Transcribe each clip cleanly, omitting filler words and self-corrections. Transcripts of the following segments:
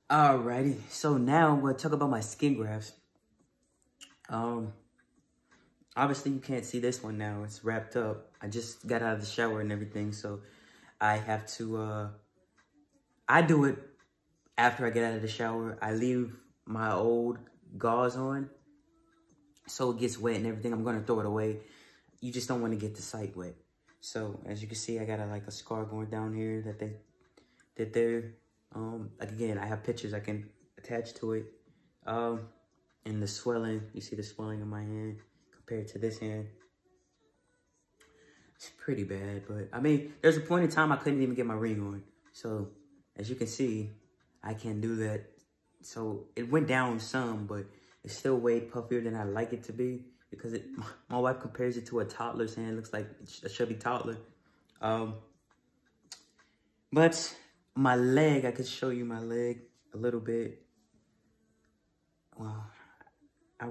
Alrighty, so now I'm going to talk about my skin grafts. Obviously you can't see this one now. It's wrapped up. I just got out of the shower and everything, so I have to, I do it after I get out of the shower. I leave my old gauze on, so it gets wet and everything. I'm going to throw it away. You just don't want to get the site wet. So, as you can see, I got a scar going down here that they did there. Like again, I have pictures I can attach to it. And the swelling, you see the swelling in my hand compared to this hand. It's pretty bad, but I mean, there's a point in time I couldn't even get my ring on. So, as you can see, I can do that. So, it went down some, but it's still way puffier than I like it to be because my wife compares it to a toddler's hand. It looks like a chubby toddler. But my leg, I could show you my leg a little bit. Well, I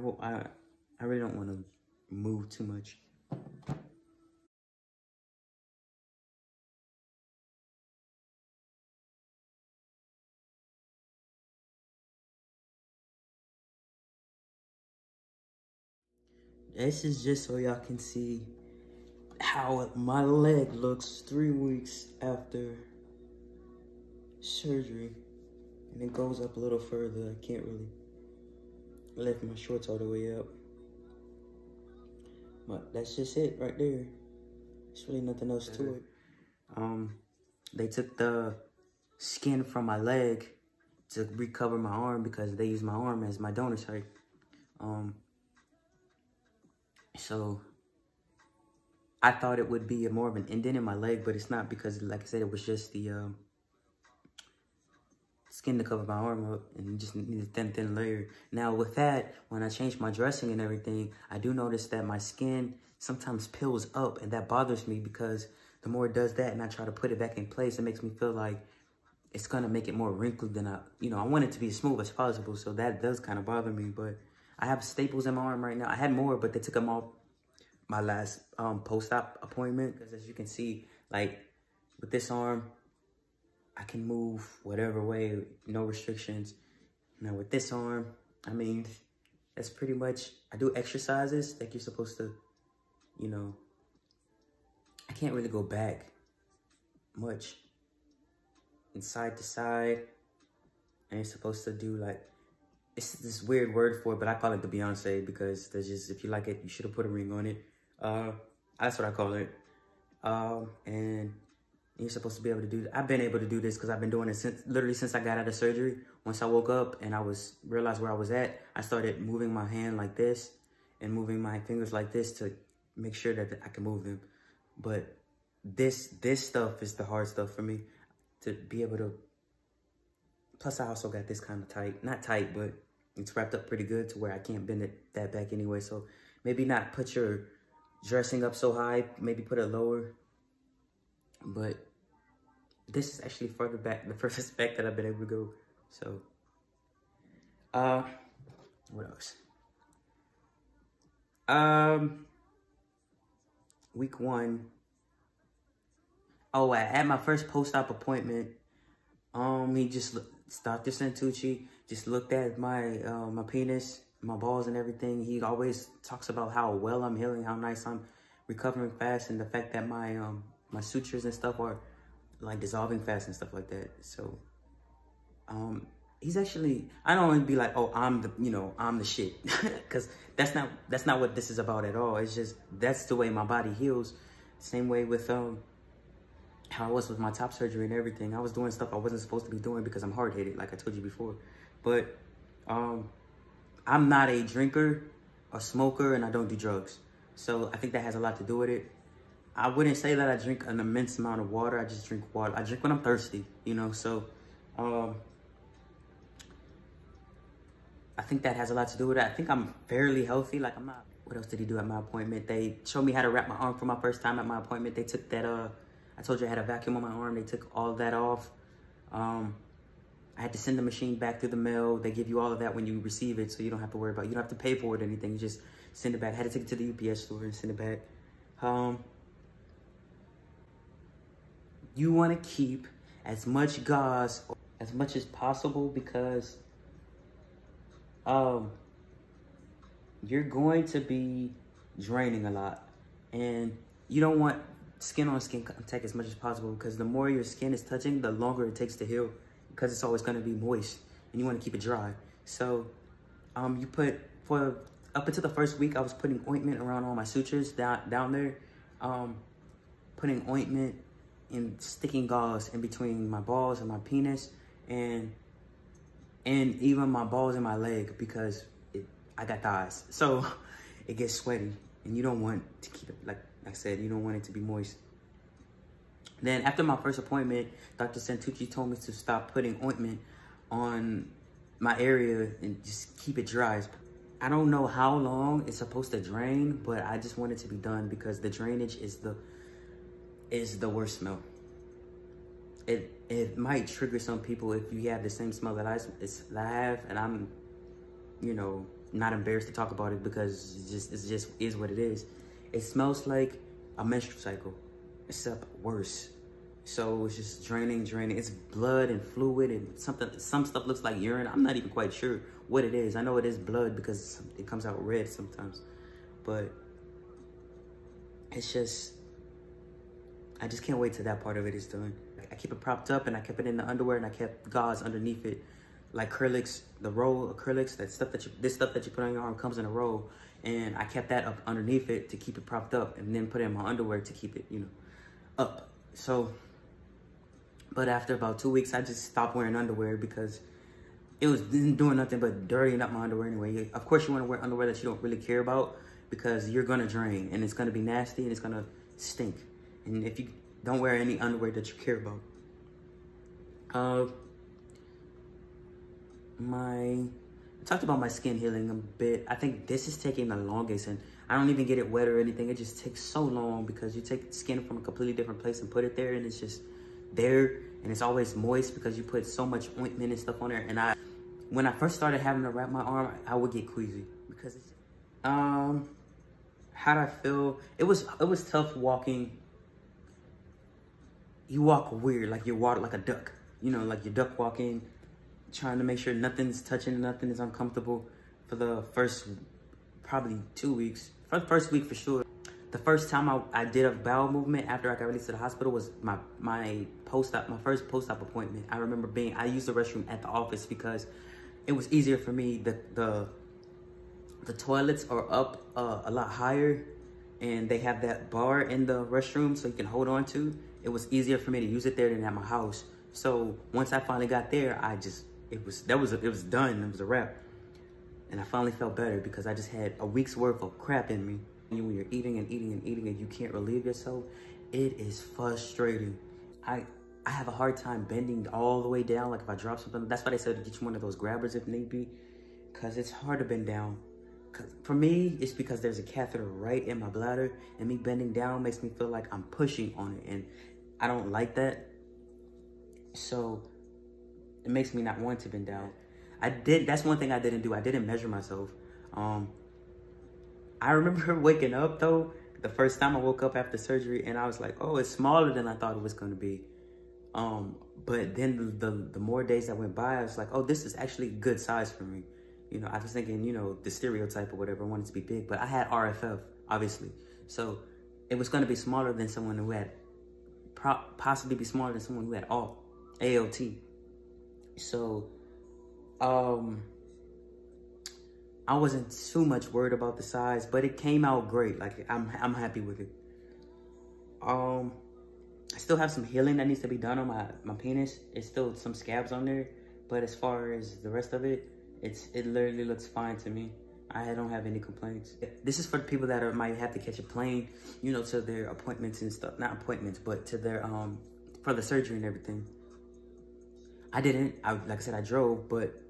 really don't want to move too much. This is just so y'all can see how my leg looks 3 weeks after surgery. And it goes up a little further. I can't really lift my shorts all the way up. But that's just it right there. There's really nothing else to it. They took the skin from my leg to recover my arm because they use my arm as my donor site. So I thought it would be more of an indent in my leg, but it's not because, like I said, it was just the skin to cover my arm up and just need a thin layer. Now with that, when I change my dressing and everything, I do notice that my skin sometimes peels up, and that bothers me because the more it does that and I try to put it back in place, it makes me feel like it's gonna make it more wrinkled than I want it to be as smooth as possible. So that does kind of bother me, but I have staples in my arm right now. I had more, but they took them off my last post-op appointment. Because as you can see, like with this arm, I can move whatever way, no restrictions. Now with this arm, I mean, that's pretty much, I do exercises like you're supposed to, I can't really go back much and side to side. And you're supposed to do like, it's this weird word for it, but I call it the Beyonce because there's just, if you like it, you should have put a ring on it. That's what I call it. And you're supposed to be able to do that. I've been able to do this because I've been doing it literally since I got out of surgery. Once I woke up and realized where I was at, I started moving my hand like this and moving my fingers like this to make sure that I can move them. But this stuff is the hard stuff for me to be able to. Plus, I also got this kind of tight. Not tight, but it's wrapped up pretty good to where I can't bend it that back anyway. So maybe not put your dressing up so high. Maybe put it lower. But this is actually further back, the furthest back that I've been able to go. So, what else? Week 1. Oh, at my first post-op appointment, he just Dr. Santucci just looked at my my penis, my balls and everything. He always talks about how well I'm healing, how nice I'm recovering fast, and the fact that my my sutures and stuff are like dissolving fast and stuff like that. So, he's actually, I don't want to be like, oh, I'm the shit, because that's not what this is about at all. It's just, that's the way my body heals. Same way with how I was with my top surgery and everything. I was doing stuff I wasn't supposed to be doing because I'm hard-headed, like I told you before. But I'm not a drinker, a smoker, and I don't do drugs. So I think that has a lot to do with it. I wouldn't say that I drink an immense amount of water. I just drink water. I drink when I'm thirsty, so I think that has a lot to do with it. I think I'm fairly healthy. Like, I'm not. What else did he do at my appointment? They showed me how to wrap my arm for my first time at my appointment. They took that, I told you I had a vacuum on my arm. They took all of that off. I had to send the machine back through the mail. They give you all of that when you receive it, so you don't have to worry about it. You don't have to pay for it or anything. You just send it back. I had to take it to the UPS store and send it back. You want to keep as much gauze as much as possible because you're going to be draining a lot, and you don't want skin on skin contact as much as possible because the more your skin is touching, the longer it takes to heal because it's always going to be moist and you want to keep it dry. So you put, for up until the first week, I was putting ointment around all my sutures down there, putting ointment and sticking gauze in between my balls and my penis and even my balls and my leg because I got thighs. So it gets sweaty and you don't want to keep it, like I said, you don't want it to be moist. Then after my first appointment, Dr. Santucci told me to stop putting ointment on my area and just keep it dry. I don't know how long it's supposed to drain, but I just want it to be done because the drainage is the worst smell. It might trigger some people if you have the same smell that I have, and I'm, you know, not embarrassed to talk about it because it just is what it is. It smells like a menstrual cycle, except worse. So it's just draining. It's blood and fluid and some stuff looks like urine. I'm not even quite sure what it is. I know it is blood because it comes out red sometimes, but it's just, I just can't wait till that part of it is done. I keep it propped up and I kept it in the underwear and I kept gauze underneath it, like acrylics, the roll acrylics, this stuff that you put on your arm comes in a roll, and I kept that up underneath it to keep it propped up, and then put it in my underwear to keep it, you know, up. So, but after about 2 weeks, I just stopped wearing underwear because it was doing nothing but dirtying up my underwear anyway. Of course, you want to wear underwear that you don't really care about because you're gonna drain and it's gonna be nasty and it's gonna stink. And if you don't wear any underwear that you care about. I talked about my skin healing a bit. I think this is taking the longest, and I don't even get it wet or anything. It just takes so long because you take skin from a completely different place and put it there, and it's just there, and it's always moist because you put so much ointment and stuff on there. And when I first started having to wrap my arm, I would get queasy because it's, how'd I feel? It was tough walking. You walk weird, like you walk like a duck, you know, like you're duck walking, trying to make sure nothing's touching, nothing is uncomfortable for the first probably 2 weeks. For the first week for sure. The first time I did a bowel movement after I got released to the hospital was my first post-op appointment. I remember I used the restroom at the office because it was easier for me. The toilets are up a lot higher and they have that bar in the restroom so you can hold on to. It was easier for me to use it there than at my house. So once I finally got there, it was done. It was a wrap. And I finally felt better because I just had a week's worth of crap in me. When you're eating and eating and eating and you can't relieve yourself, it is frustrating. I have a hard time bending all the way down. Like if I drop something, that's why they said to get you one of those grabbers if need be, because it's hard to bend down. For me, it's because there's a catheter right in my bladder, and me bending down makes me feel like I'm pushing on it, and I don't like that. So it makes me not want to bend down. That's one thing I didn't do. I didn't measure myself. I remember waking up though, the first time I woke up after surgery, and I was like, oh, it's smaller than I thought it was gonna be. But then the more days that went by, I was like, oh, this is actually good size for me. You know, I was thinking, you know, the stereotype or whatever, I wanted to be big, but I had RFF, obviously. So it was gonna be smaller than someone who had, possibly be smaller than someone who had ALT. So, I wasn't too much worried about the size, but it came out great. Like I'm happy with it. I still have some healing that needs to be done on my penis. It's still some scabs on there, but as far as the rest of it, it literally looks fine to me. I don't have any complaints. This is for the people that might have to catch a plane, you know, to their appointments and stuff. Not appointments, but to their for the surgery and everything. I didn't. Like I said, I drove, but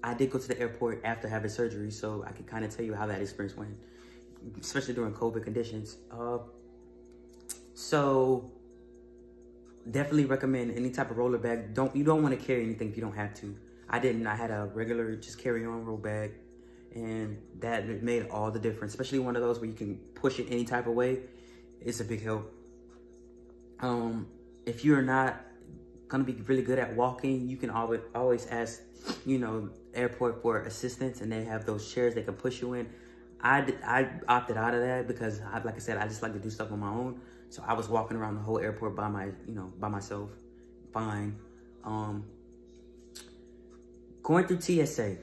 I did go to the airport after having surgery, so I can kind of tell you how that experience went, especially during COVID conditions. So definitely recommend any type of roller bag. You don't want to carry anything if you don't have to. I didn't. I had a regular just carry-on roll bag, and that made all the difference, especially one of those where you can push it any type of way. It's a big help. If you're not gonna be really good at walking. You can always ask, you know, airport for assistance, and they have those chairs they can push you in. I opted out of that because, like I said, I just like to do stuff on my own. So I was walking around the whole airport by myself. Fine. Going through TSA.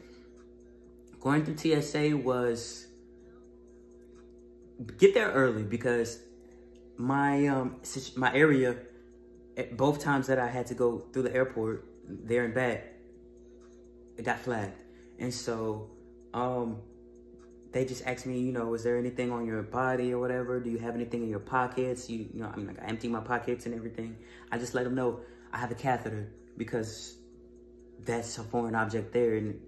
Going through TSA was, get there early, because my area, at both times that I had to go through the airport, there and back, it got flagged. And so they just asked me, you know, is there anything on your body or whatever? Do you have anything in your pockets? You know, I mean, like, I empty my pockets and everything. I just let them know I have a catheter, because that's a foreign object there. And,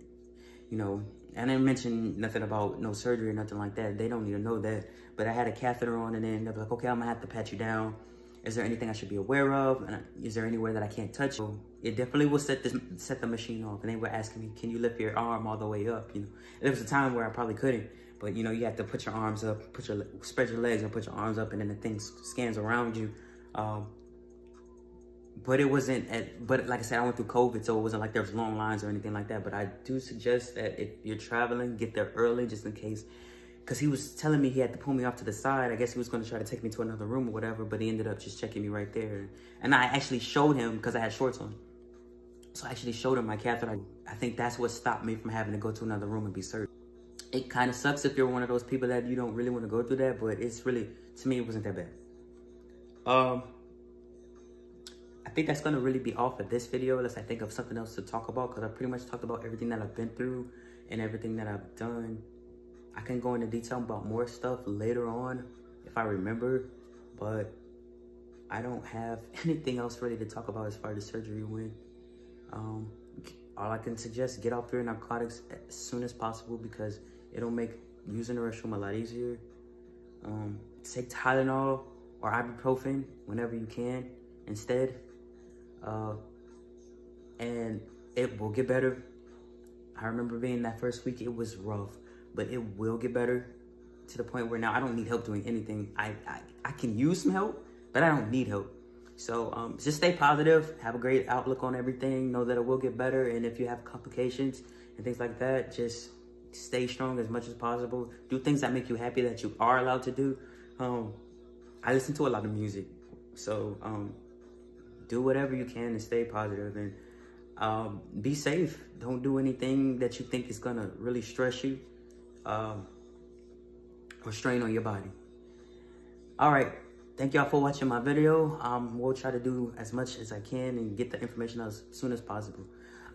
you know, I didn't mention nothing about no surgery or nothing like that. They don't need to know that. But I had a catheter on, and then they're like, okay, I'm gonna have to pat you down. Is there anything I should be aware of? And is there anywhere that I can't touch? So it definitely will set the machine off. And they were asking me, can you lift your arm all the way up? You know, there was a time where I probably couldn't, but you know, you have to put your arms up, spread your legs and put your arms up, and then the thing scans around you. But it wasn't but like I said, I went through COVID, so it wasn't like there was long lines or anything like that. But I do suggest that if you're traveling, get there early, just in case. Because he was telling me he had to pull me off to the side. I guess he was going to try to take me to another room or whatever, but he ended up just checking me right there. And I actually showed him, because I had shorts on. So I actually showed him my catheter. I think that's what stopped me from having to go to another room and be searched. It kind of sucks if you're one of those people that you don't really want to go through that, but it's really, to me, it wasn't that bad. I think that's going to really be all for this video, unless I think of something else to talk about, because I pretty much talked about everything that I've been through and everything that I've done. I can go into detail about more stuff later on if I remember, but I don't have anything else really to talk about as far as the surgery went. All I can suggest, get off your narcotics as soon as possible, because it'll make using the restroom a lot easier. Take Tylenol or ibuprofen whenever you can instead. And it will get better. I remember being that first week, it was rough, but it will get better to the point where now I don't need help doing anything. I can use some help, but I don't need help. So just stay positive, have a great outlook on everything, know that it will get better. And if you have complications and things like that, just stay strong as much as possible. Do things that make you happy, that you are allowed to do. I listen to a lot of music, so do whatever you can and stay positive, and be safe. Don't do anything that you think is gonna really stress you or strain on your body. All right, thank y'all for watching my video. We'll try to do as much as I can and get the information out as soon as possible.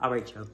All right, y'all.